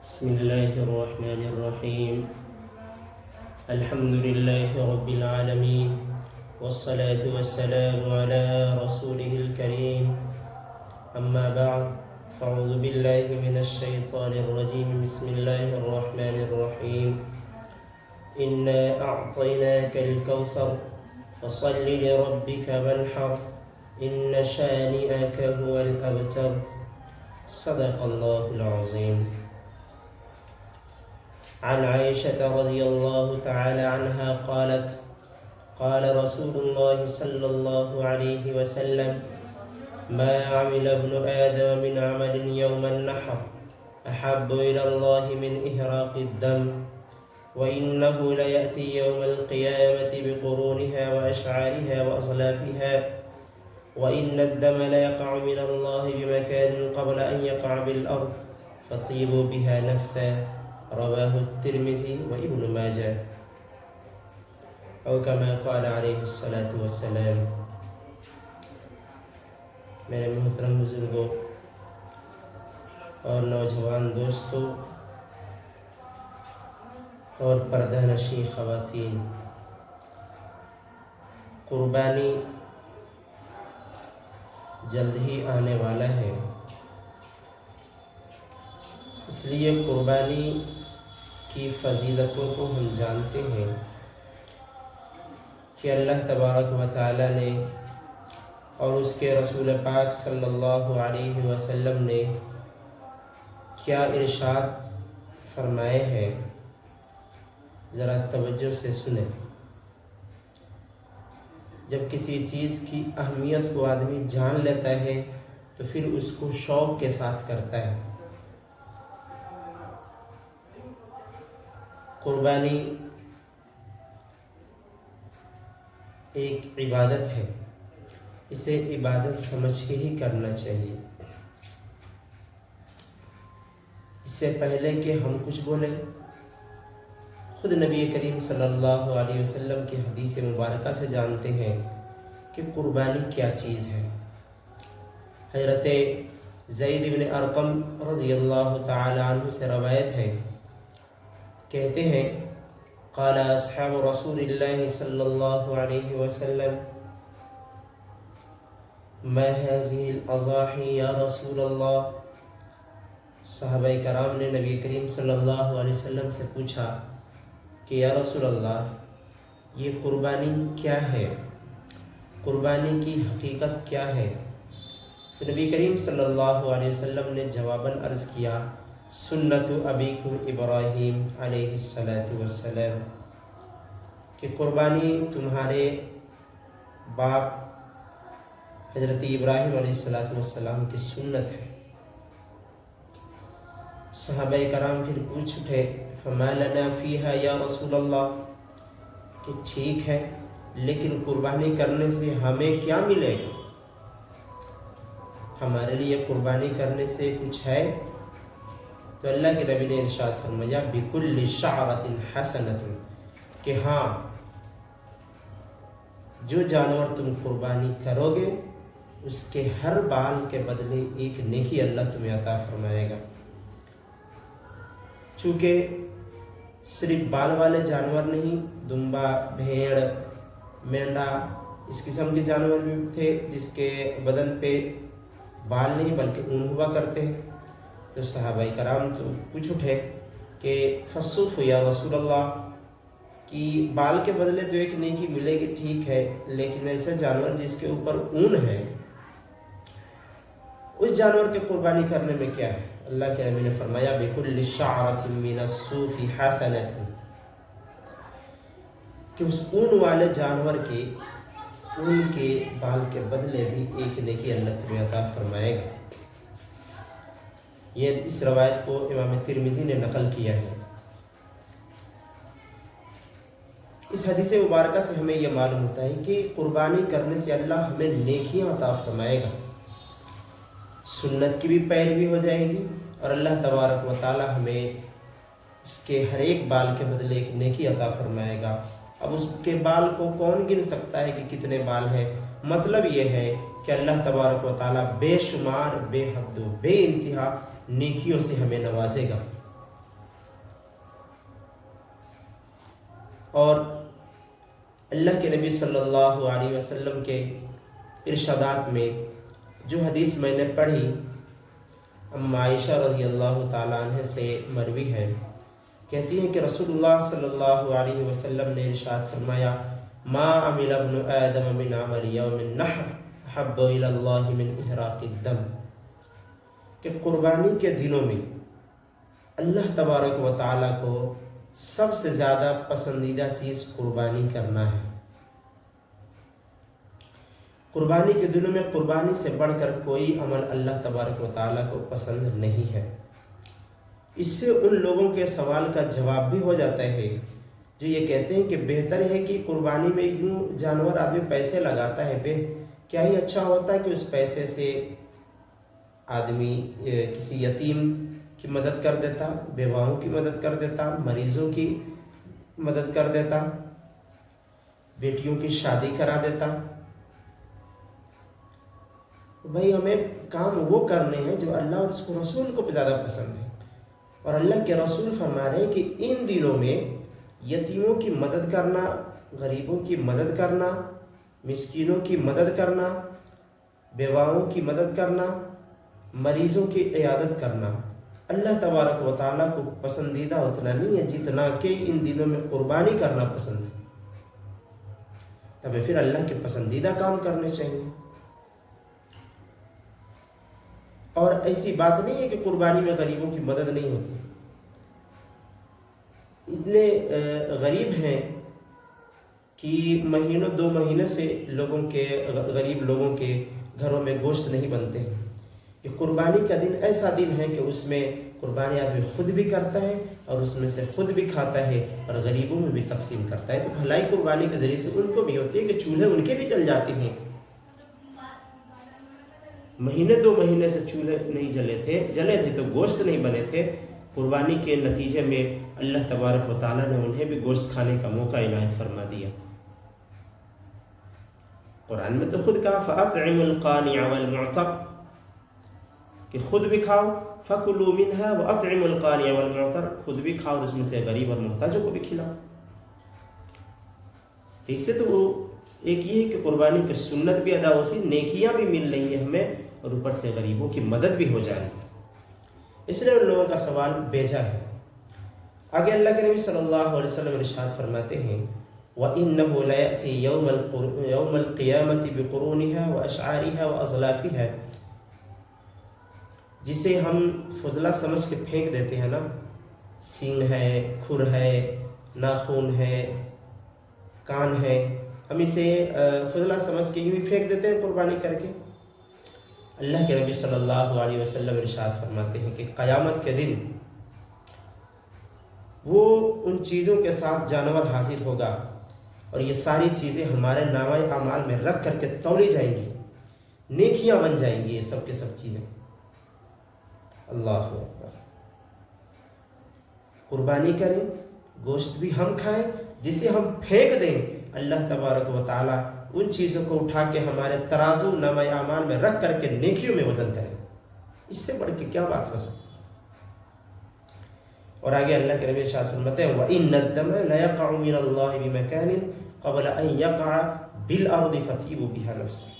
بسم الله الرحمن الرحيم. الحمد لله رب العالمين، والصلاة والسلام على رسوله الكريم. أما بعد، فأعوذ بالله من الشيطان الرجيم. بسم الله الرحمن الرحيم. إنا أعطيناك الكوثر فصل لربك وانحر إن شانئك هو الأبتر. صدق الله العظيم. عن عائشة رضي الله تعالى عنها قالت: قال رسول الله صلى الله عليه وسلم: ما عمل ابن آدم من عمل يوم النحر أحب إلى الله من إهراق الدم، وإنه ليأتي يوم القيامة بقرونها وأشعارها وأصلافها، وإن الدم ليقع من الله بمكان قبل أن يقع بالأرض فطيبوا بها نفسا. رواه الترمذي وابن ماجہ. او كما قال علیہ الصلاۃ والسلام. میرے محترم بزرگوں اور نوجوان دوستوں اور پردہ نشین خواتین، قربانی جلد ہی آنے والا ہے، اس لیے قربانی کی فضیلتوں کو ہم جانتے ہیں کہ اللہ تبارک و تعالی نے اور اس کے رسول پاک صلی اللہ علیہ وسلم نے کیا ارشاد فرمائے ہیں، ذرا توجہ سے سنیں. جب کسی چیز کی اہمیت کو آدمی جان لیتا ہے تو پھر اس کو شوق کے ساتھ کرتا ہے. قربانی ایک عبادت ہے، اسے عبادت سمجھ کے ہی کرنا چاہیے. اس سے پہلے کہ ہم کچھ بولیں، خود نبی کریم صلی اللہ علیہ وسلم کی حدیث مبارکہ سے جانتے ہیں کہ قربانی کیا چیز ہے. حضرت زید بن ارقم رضی اللہ تعالی عنہ سے روایت ہے، کہتے ہیں: قال اصحاب رسول اللہ صلی اللہ علیہ وسلم: ما هذه الاضاحی یا رسول اللہ. صحابہ کرام نے نبی کریم صلی اللہ علیہ وسلم سے پوچھا کہ یا رسول اللہ، یہ قربانی کیا ہے، قربانی کی حقیقت کیا ہے؟ تو نبی کریم صلی اللہ علیہ وسلم نے جواباً عرض کیا: سنت ابیکم ابراہیم علیہ السلام، کہ قربانی تمہارے باپ حضرت ابراہیم علیہ السلام کی سنت ہے. صحابہ کرام پھر پوچھ اٹھے: فما لنا فیہا یا رسول اللہ، کہ ٹھیک ہے لیکن قربانی کرنے سے ہمیں کیا ملے گا، ہمارے لیے قربانی کرنے سے کچھ ہے؟ تو اللہ کے نبی نے ارشاد فرمایا: بِكُلِّ شَعْرَةٍ حَسَنَةٌ، کہ ہاں، جو جانور تم قربانی کرو گے اس کے ہر بال کے بدلے ایک نیکی اللہ تمہیں عطا فرمائے گا. چونکہ صرف بال والے جانور نہیں، دمبا، بھیڑ، مینڈا، اس قسم کے جانور بھی تھے جس کے بدن پہ بال نہیں بلکہ اون ہوا کرتے ہیں. تو صحابہ کرام تو پوچھ اٹھے کہ فصف یا رسول اللہ، کہ بال کے بدلے تو ایک نیکی ملے گی، ٹھیک ہے، لیکن ایسا جانور جس کے اوپر اون ہے، اس جانور کے قربانی کرنے میں کیا ہے؟ اللہ کے نبی نے فرمایا: بِكُلِّ شَعْرَةٍ مِّنَ الصُّوفِ حَسَنَةٌ، کہ اس اون والے جانور کے اون کے بال کے بدلے بھی ایک نیکی اللہ تمہیں عطا فرمائے گا. یہ اس روایت کو امام ترمذی نے نقل کیا ہے. اس حدیث مبارکہ سے ہمیں یہ معلوم ہوتا ہے کہ قربانی کرنے سے اللہ ہمیں نیکیاں عطا فرمائے گا، سنت کی بھی پیروی ہو جائے گی، اور اللہ تبارک و تعالی ہمیں اس کے ہر ایک بال کے بدلے ایک نیکی عطا فرمائے گا. اب اس کے بال کو کون گن سکتا ہے کہ کتنے بال ہیں؟ مطلب یہ ہے کہ اللہ تبارک و تعالی بے شمار، بے حد و بے انتہا نیکیوں سے ہمیں نوازے گا. اور اللہ کے نبی صلی اللہ علیہ وسلم کے ارشادات میں جو حدیث میں نے پڑھی ام عائشہ رضی اللہ تعالیٰ عنہ سے مروی ہے، کہتی ہیں کہ رسول اللہ صلی اللہ علیہ وسلم نے ارشاد فرمایا ما عمل ابن آدم من عمل یوم النحر احب الی اللہ من احراق الدم، کہ قربانی کے دنوں میں اللہ تبارک و تعالیٰ کو سب سے زیادہ پسندیدہ چیز قربانی کرنا ہے۔ قربانی کے دنوں میں قربانی سے بڑھ کر کوئی عمل اللہ تبارک و تعالیٰ کو پسند نہیں ہے۔ اس سے ان لوگوں کے سوال کا جواب بھی ہو جاتا ہے جو یہ کہتے ہیں کہ بہتر ہے کہ قربانی میں یوں جانور آدمی پیسے لگاتا ہے، کیا ہی اچھا ہوتا ہے کہ اس پیسے سے آدمی کسی یتیم کی مدد کر دیتا، بیواؤں کی مدد کر دیتا، مریضوں کی مدد کر دیتا، بیٹیوں کی شادی کرا دیتا۔ بھائی ہمیں کام وہ کرنے ہیں جو اللہ اور اس کو رسول کو زیادہ پسند ہے، اور اللہ کے رسول فرما رہے ہیں کہ ان دنوں میں یتیموں کی مدد کرنا، غریبوں کی مدد کرنا، مسکینوں کی مدد کرنا، بیواؤں کی مدد کرنا، مریضوں کی عیادت کرنا اللہ تبارک و تعالیٰ کو پسندیدہ اتنا نہیں ہے جتنا کہ ان دنوں میں قربانی کرنا پسند ہے۔ تب پھر اللہ کے پسندیدہ کام کرنے چاہیے، اور ایسی بات نہیں ہے کہ قربانی میں غریبوں کی مدد نہیں ہوتی۔ اتنے غریب ہیں کہ مہینوں 2 مہینے سے غریب لوگوں کے گھروں میں گوشت نہیں بنتے ہیں۔ یہ قربانی کا دن ایسا دن ہے کہ اس میں قربانی آدمی خود بھی کرتا ہے اور اس میں سے خود بھی کھاتا ہے اور غریبوں میں بھی تقسیم کرتا ہے، تو بھلائی قربانی کے ذریعے سے ان کو بھی ہوتی ہے کہ چولہے ان کے بھی جل جاتے ہیں۔ مہینے 2 مہینے سے چولہے نہیں جلے تھے تو گوشت نہیں بنے تھے، قربانی کے نتیجے میں اللہ تبارک و تعالیٰ نے انہیں بھی گوشت کھانے کا موقع عنایت فرما دیا۔ قرآن میں تو خود کہا فَأَطْعِمُوا الْقَانِعَ وَالْمُعْتَرَ، کہ خود بھی کھاؤ، فَكُلُوا مِنْهَا وَأَطْعِمُوا الْقَانِعَ وَالْمُعْتَرَ، خود بھی کھاؤ اور اس میں سے غریب اور محتاجوں کو بھی کھلاؤ۔ تو اس سے تو ایک یہ ہے کہ قربانی کی سنت بھی ادا ہوتی، نیکیاں بھی مل رہی ہیں ہمیں، اور اوپر سے غریبوں کی مدد بھی ہو جا رہی ہے، اس لیے ان لوگوں کا سوال بیجا ہے۔ آگے اللہ کے نبی صلی اللہ علیہ وسلم ارشاد فرماتے ہیں وَإِنَّهُ لَيَأْتِي يَوْمَ الْقِيَامَةِ بِقُرُونِهَا وَأَشْعَارِهَا وَأَظْلَافِهَا، جسے ہم فضلہ سمجھ کے پھینک دیتے ہیں نا، سینگ ہے، کھر ہے، ناخن ہے، کان ہے، ہم اسے فضلہ سمجھ کے یوں ہی پھینک دیتے ہیں قربانی کر کے۔ اللہ کے نبی صلی اللہ علیہ وسلم ارشاد فرماتے ہیں کہ قیامت کے دن وہ ان چیزوں کے ساتھ جانور حاضر ہوگا اور یہ ساری چیزیں ہمارے نامہ اعمال میں رکھ کر کے تولی جائیں گی، نیکیاں بن جائیں گی یہ سب کے سب چیزیں۔ اللہ اکبر، قربانی کریں، گوشت بھی ہم کھائیں، جسے ہم پھینک دیں، اللہ تبارک و تعالیٰ ان چیزوں کو اٹھا کے ہمارے ترازو نامہ اعمال میں رکھ کر کے نیکیوں میں وزن کریں۔ اس سے بڑھ کے کیا بات ہو سکتی؟ اور آگے اللہ کے نبی ارشاد فرماتے ہیں وَإِنَّ الدَّمَ لَيَقَعُ مِنَ اللَّهِ بِمَكَانٍ قَبْلَ أَن يَقَعَ بِالْأَرْضِ فَتِيبُ بِهَا نَفْسَهُ،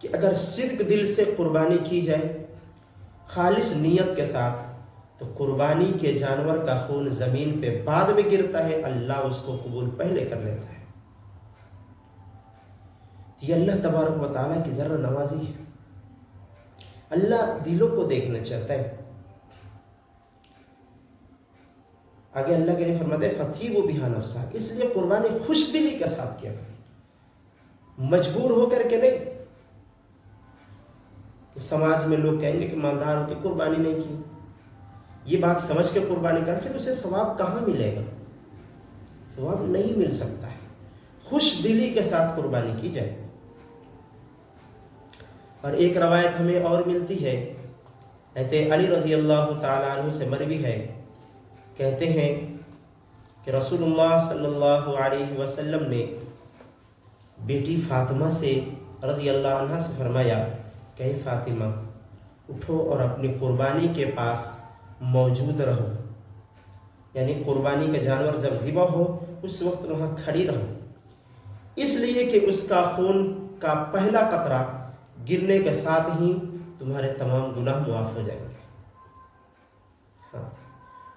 کہ اگر صدق دل سے قربانی کی جائے خالص نیت کے ساتھ، تو قربانی کے جانور کا خون زمین پہ بعد میں گرتا ہے، اللہ اس کو قبول پہلے کر لیتا ہے۔ یہ اللہ تبارک و تعالیٰ کی ذرا نوازی ہے، اللہ دلوں کو دیکھنا چاہتا ہے۔ آگے اللہ کے لیے فرماتے ہیں فَتِيبُ بِهَا نَفْسَهُ، اس لیے قربانی خوش دلی کے ساتھ کیا، مجبور ہو کر کے نہیں۔ سماج میں لوگ کہیں گے کہ مالدار ہو کے قربانی نہیں کی، یہ بات سمجھ کے قربانی کر، پھر اسے ثواب کہاں ملے گا؟ ثواب نہیں مل سکتا ہے، خوش دلی کے ساتھ قربانی کی جائے۔ اور ایک روایت ہمیں اور ملتی ہے، حضرت علی رضی اللہ تعالیٰ عنہ سے مروی ہے، کہتے ہیں کہ رسول اللہ صلی اللہ علیہ وسلم نے بیٹی فاطمہ سے رضی اللہ عنہ سے فرمایا کہ فاطمہ اٹھو اور اپنی قربانی کے پاس موجود رہو، یعنی قربانی کا جانور جب ذبح ہو اس وقت وہاں کھڑی رہو، اس لیے کہ اس کا خون کا پہلا قطرہ گرنے کے ساتھ ہی تمہارے تمام گناہ معاف ہو جائیں گے۔ ہاں،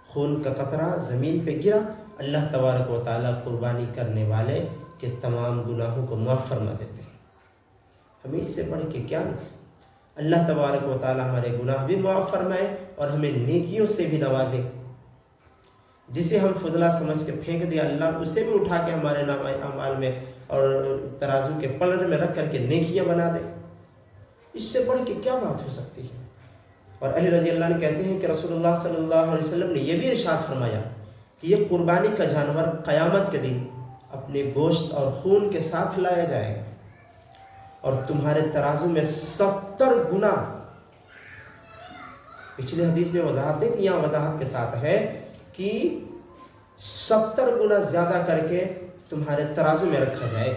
خون کا قطرہ زمین پہ گرا، اللہ تبارک و تعالیٰ قربانی کرنے والے کے تمام گناہوں کو معاف فرما دیتے ہیں۔ ہمیں اس سے بڑھ کے کیا نصیب؟ اللہ تبارک و تعالیٰ ہمارے گناہ بھی معاف فرمائے اور ہمیں نیکیوں سے بھی نوازے۔ جسے ہم فضلہ سمجھ کے پھینک دیا، اللہ اسے بھی اٹھا کے ہمارے نامہ اعمال میں اور ترازو کے پلڑ میں رکھ کر کے نیکیاں بنا دے۔ اس سے بڑھ کے کیا بات ہو سکتی ہے؟ اور علی رضی اللہ عنہ کہتے ہیں کہ رسول اللہ صلی اللہ علیہ وسلم نے یہ بھی ارشاد فرمایا کہ یہ قربانی کا جانور قیامت کے دن اپنے گوشت اور خون کے ساتھ لایا جائے گا اور تمہارے ترازو میں 70 گنا، پچھلے حدیث میں وضاحت ہے کہ یہاں وضاحت کے ساتھ ہے کہ 70 گنا زیادہ کر کے تمہارے ترازو میں رکھا جائے۔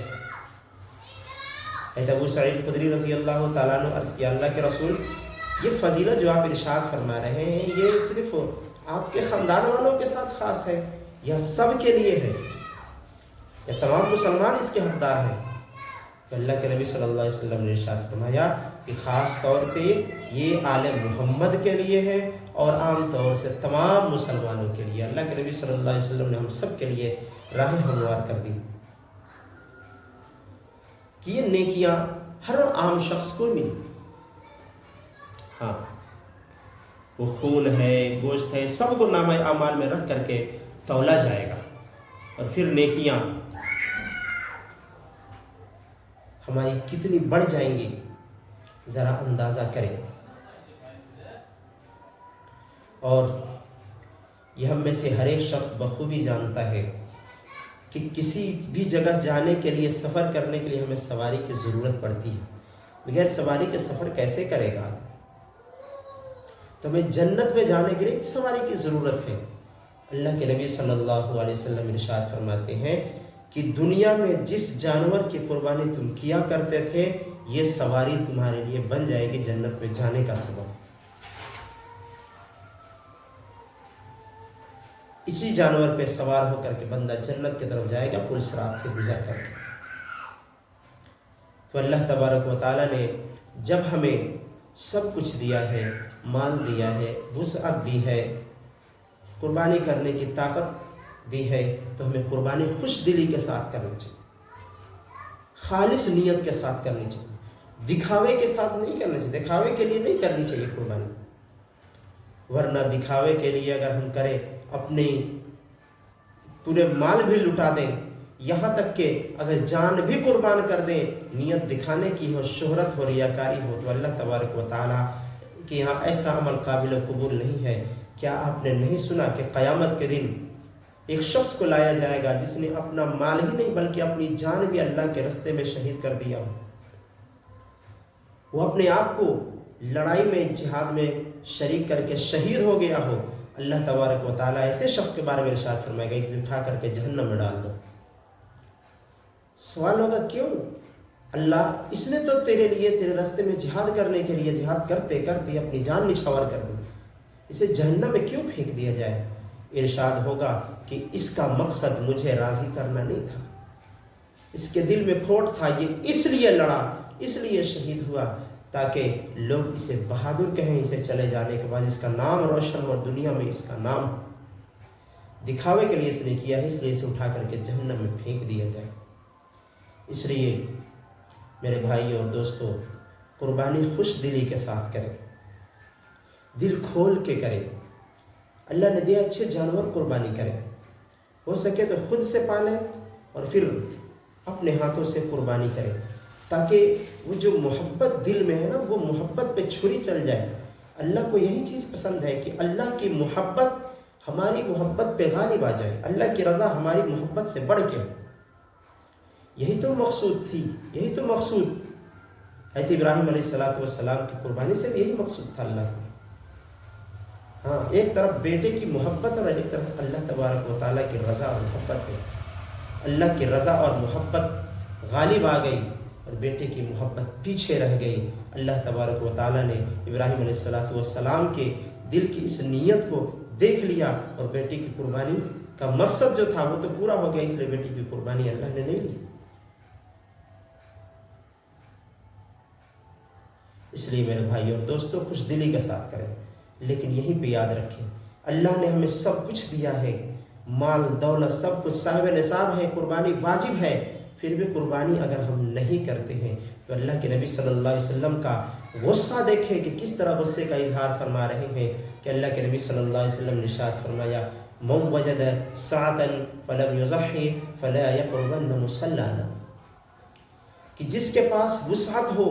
حضرت ابو سعید خدری رضی اللہ تعالیٰ عنہ عرض کیا، اللہ کے رسول، یہ فضیلت جو آپ ارشاد فرما رہے ہیں یہ صرف آپ کے خاندان والوں کے ساتھ خاص ہے یا سب کے لیے ہے، یا تمام مسلمان اس کے حقدار ہیں؟ تو اللہ کے نبی صلی اللہ علیہ وسلم نے ارشاد فرمایا کہ خاص طور سے یہ آل محمد کے لیے ہے اور عام طور سے تمام مسلمانوں کے لیے۔ اللہ کے نبی صلی اللہ علیہ وسلم نے ہم سب کے لیے راہ ہموار کر دی کہ یہ نیکیاں ہر عام شخص کو ملی۔ ہاں، وہ خون ہے، گوشت ہے، سب کو نامہ اعمال میں رکھ کر کے تولا جائے گا اور پھر نیکیاں ہماری کتنی بڑھ جائیں گی ذرا اندازہ کریں۔ اور یہ ہم میں سے ہر ایک شخص بخوبی جانتا ہے کہ کسی بھی جگہ جانے کے لیے، سفر کرنے کے لیے ہمیں سواری کی ضرورت پڑتی ہے۔ بغیر سواری کے سفر کیسے کرے گا؟ تو ہمیں جنت میں جانے کے لیے سواری کی ضرورت ہے۔ اللہ کے نبی صلی اللہ علیہ وسلم ارشاد فرماتے ہیں کہ دنیا میں جس جانور کی قربانی تم کیا کرتے تھے یہ سواری تمہارے لیے بن جائے گی جنت میں جانے کا سبب۔ اسی جانور پہ سوار ہو کر کے بندہ جنت کی طرف جائے گا، پل صراط سے گزر کر کے۔ تو اللہ تبارک و تعالیٰ نے جب ہمیں سب کچھ دیا ہے، مال دیا ہے، وسعت دی ہے، قربانی کرنے کی طاقت دی ہے، تو ہمیں قربانی خوش دلی کے ساتھ کرنی چاہیے، خالص نیت کے ساتھ کرنی چاہیے، دکھاوے کے ساتھ نہیں کرنا چاہیے، دکھاوے کے لیے نہیں کرنی چاہیے قربانی۔ ورنہ دکھاوے کے لیے اگر ہم کریں، اپنے پورے مال بھی لٹا دیں، یہاں تک کہ اگر جان بھی قربان کر دیں، نیت دکھانے کی ہو، شہرت ہو، ریاکاری ہو، تو اللہ تبارک و تعالیٰ کہ یہاں ایسا عمل قابل قبول نہیں ہے۔ کیا آپ نے نہیں سنا کہ قیامت کے دن ایک شخص کو لایا جائے گا جس نے اپنا مال ہی نہیں بلکہ اپنی جان بھی اللہ کے راستے میں شہید کر دیا ہو؟ وہ اپنے آپ کو لڑائی میں، جہاد میں شریک کر کے شہید ہو گیا ہو، اللہ تبارک و تعالیٰ ایسے شخص کے بارے میں ارشاد فرمائے گا اسے اٹھا کر کے جہنم میں ڈال دو۔ سوال ہوگا کیوں؟ اللہ اس نے تو تیرے لیے، تیرے راستے میں جہاد کرنے کے لیے، جہاد کرتے کرتے اپنی جان نچھاور کر دی، اسے جہنم میں کیوں پھینک دیا جائے؟ ارشاد ہوگا کہ اس کا مقصد مجھے راضی کرنا نہیں تھا، اس کے دل میں کھوٹ تھا، یہ اس لیے لڑا، اس لیے شہید ہوا تاکہ لوگ اسے بہادر کہیں، اسے چلے جانے کے بعد اس کا نام روشن اور دنیا میں اس کا نام ہو۔ دکھاوے کے لیے اس نے کیا ہے، اس لیے اسے اٹھا کر کے جہنم میں پھینک دیا جائے۔ اس لیے میرے بھائی اور دوستو، قربانی خوش دلی کے ساتھ کریں، دل کھول کے کریں۔ اللہ نے دیا اچھے جانور قربانی کریں، ہو سکے تو خود سے پالیں اور پھر اپنے ہاتھوں سے قربانی کریں، تاکہ وہ جو محبت دل میں ہے نا، وہ محبت پہ چھری چل جائے۔ اللہ کو یہی چیز پسند ہے کہ اللہ کی محبت ہماری محبت پہ غالب آ جائے، اللہ کی رضا ہماری محبت سے بڑھ کے۔ یہی تو مقصود تھی، یہی تو مقصود حضرت ابراہیم علیہ السلام کی قربانی سے بھی یہی مقصود تھا اللہ کو۔ ہاں، ایک طرف بیٹے کی محبت اور ایک طرف اللہ تبارک و تعالیٰ کی رضا اور محبت ہے۔ اللہ کی رضا اور محبت غالب آ گئی اور بیٹے کی محبت پیچھے رہ گئی۔ اللہ تبارک و تعالیٰ نے ابراہیم علیہ السلام کے دل کی اس نیت کو دیکھ لیا اور بیٹی کی قربانی کا مقصد جو تھا وہ تو پورا ہو گیا، اس لیے بیٹی کی قربانی اللہ نے نہیں لی۔ اس لیے میرے بھائی اور دوستوں خوش دلی کے ساتھ کریں، لیکن یہیں پہ یاد رکھیں اللہ نے ہمیں سب کچھ دیا ہے، مال دولت سب کچھ صاحب نصاب ہے، قربانی واجب ہے، پھر بھی قربانی اگر ہم نہیں کرتے ہیں تو اللہ کے نبی صلی اللہ علیہ وسلم کا غصہ دیکھیں کہ کس طرح غصے کا اظہار فرما رہے ہیں کہ اللہ کے نبی صلی اللہ علیہ وسلم نے ارشاد فرمایا من وجد سعة فلم يضحي فلا يقربن مصلانا، کہ جس کے پاس وسعت ہو،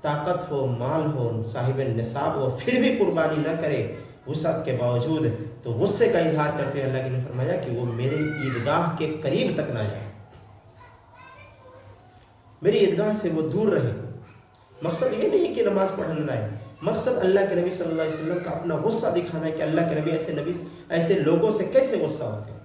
طاقت ہو، مال ہو، صاحب نصاب ہو، پھر بھی قربانی نہ کرے وسعت کے باوجود، تو غصے کا اظہار کرتے ہیں اللہ کے نے فرمایا کہ وہ میرے عیدگاہ کے قریب تک نہ جائے، میری عیدگاہ سے وہ دور رہے۔ مقصد یہ نہیں کہ نماز پڑھنا ہے، مقصد اللہ کے نبی صلی اللہ علیہ وسلم کا اپنا غصہ دکھانا ہے کہ اللہ کے نبی ایسے لوگوں سے کیسے غصہ ہوتے ہیں۔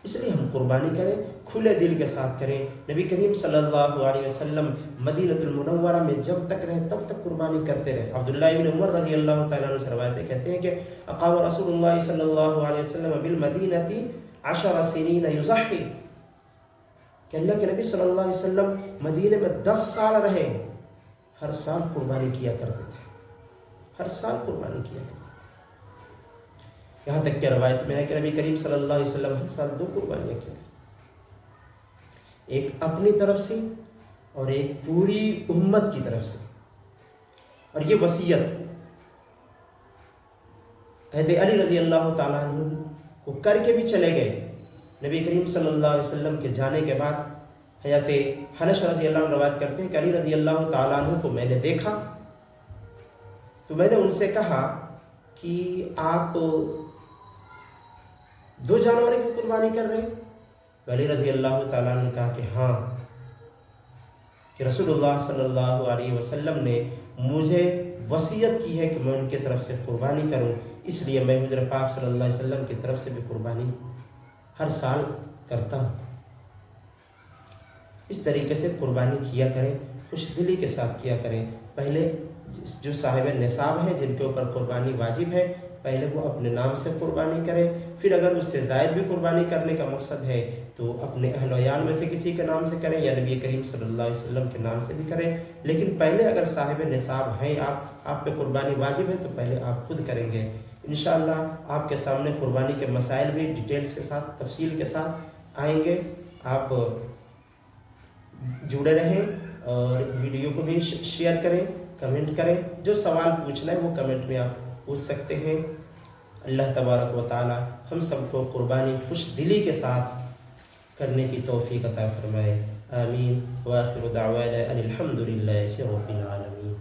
اس لیے ہم قربانی کریں، کھلے دل کے ساتھ کریں۔ نبی کریم صلی اللہ علیہ وسلم مدینہ المنورہ میں جب تک رہے تب تک قربانی کرتے رہے۔ عبداللہ ابن عمر رضی اللہ تعالیٰ عنہ سے روایتیں کہتے ہیں کہ اقام رسول اللہ صلی اللہ علیہ وسلم بالمدینہ 10 سنین یضحی، کہ اللہ کے نبی صلی اللہ علیہ وسلم مدینہ میں 10 سال رہے، ہر سال قربانی کیا کرتے تھے، ہر سال قربانی کیا کرتے تھے۔ یہاں تک کہ روایت میں ہے کہ نبی کریم صلی اللہ علیہ وسلم ہر سال 2 قربانیاں کیا کرتے، ایک اپنی طرف سے اور ایک پوری امت کی طرف سے۔ اور یہ وصیت حضرت علی رضی اللہ تعالیٰ عنہ کو کر کے بھی چلے گئے۔ نبی کریم صلی اللہ علیہ وسلم کے جانے کے بعد حضرت حنش رضی اللہ عنہ روایت کرتے ہیں کہ علی رضی اللہ تعالیٰ عنہ کو میں نے دیکھا تو میں نے ان سے کہا کہ آپ 2 جانوروں کی قربانی کر رہے ہیں؟ تو علی رضی اللہ تعالیٰ عنہ نے کہا کہ ہاں، کہ رسول اللہ صلی اللہ علیہ وسلم نے مجھے وصیت کی ہے کہ میں ان کی طرف سے قربانی کروں، اس لیے میں حضور پاک صلی اللہ علیہ وسلم کی طرف سے بھی قربانی ہر سال کرتا ہوں۔ اس طریقے سے قربانی کیا کریں، خوش دلی کے ساتھ کیا کریں۔ پہلے جو صاحب نصاب ہیں جن کے اوپر قربانی واجب ہے، پہلے وہ اپنے نام سے قربانی کریں، پھر اگر اس سے زائد بھی قربانی کرنے کا مقصد ہے تو اپنے اہل و عیال میں سے کسی کے نام سے کریں یا نبی کریم صلی اللہ علیہ وسلم کے نام سے بھی کریں، لیکن پہلے اگر صاحب نصاب ہیں آپ پہ قربانی واجب ہے تو پہلے آپ خود کریں گے۔ انشاءاللہ آپ کے سامنے قربانی کے مسائل بھی ڈیٹیلز کے ساتھ، تفصیل کے ساتھ آئیں گے۔ آپ جڑے رہیں اور ویڈیو کو بھی شیئر کریں، کمنٹ کریں، جو سوال پوچھنا ہے وہ کمنٹ میں آپ پوچھ سکتے ہیں۔ اللہ تبارک و تعالی ہم سب کو قربانی خوش دلی کے ساتھ کرنے کی توفیق عطا فرمائے، آمین۔ وآخر دعوانا ان الحمد للہ رب العالمین۔